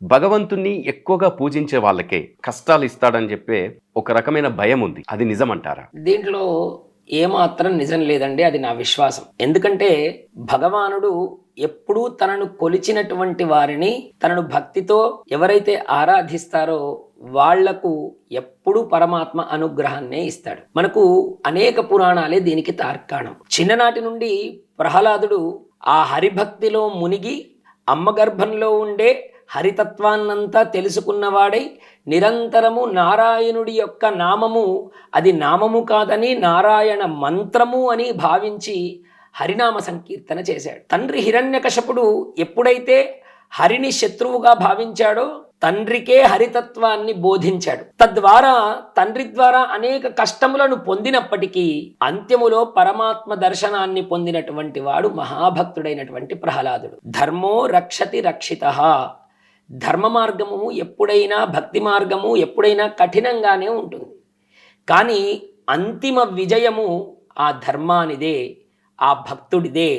భగవంతుణ్ణి ఎక్కువగా పూజించే వాళ్ళకే కష్టాలు ఇస్తాడని చెప్పే ఒక రకమైన భయం ఉంది. అది నిజమంటారా? దీంట్లో ఏమాత్రం నిజం లేదండి. అది నా విశ్వాసం. ఎందుకంటే భగవానుడు ఎప్పుడూ తనను కొలిచినటువంటి వారిని, తనను భక్తితో ఎవరైతే ఆరాధిస్తారో వాళ్లకు ఎప్పుడూ పరమాత్మ అనుగ్రహాన్నే ఇస్తాడు. మనకు అనేక పురాణాలే దీనికి తార్కాణం. చిన్ననాటి నుండి ప్రహ్లాదుడు ఆ హరిభక్తిలో మునిగి అమ్మ గర్భంలో ఉండే హరితత్వాన్నంతా తెలుసుకున్నవాడై నిరంతరము నారాయణుడి యొక్క నామము అది నామము కాదని నారాయణ మంత్రము అని భావించి హరినామ సంకీర్తన చేశాడు. తండ్రి హిరణ్యకశపుడు ఎప్పుడైతే హరిని శత్రువుగా భావించాడో తండ్రికే హరితత్వాన్ని బోధించాడు. తద్వారా తండ్రి ద్వారా అనేక కష్టములను పొందినప్పటికీ అంత్యములో పరమాత్మ దర్శనాన్ని పొందినటువంటి వాడు మహాభక్తుడైనటువంటి ప్రహ్లాదుడు. ధర్మో రక్షతి రక్షితః. ధర్మ మార్గము ఎప్పుడైనా, భక్తి మార్గము ఎప్పుడైనా కఠినంగానే ఉంటుంది. కానీ అంతిమ విజయము ఆ ధర్మానిదే, ఆ భక్తుడిదే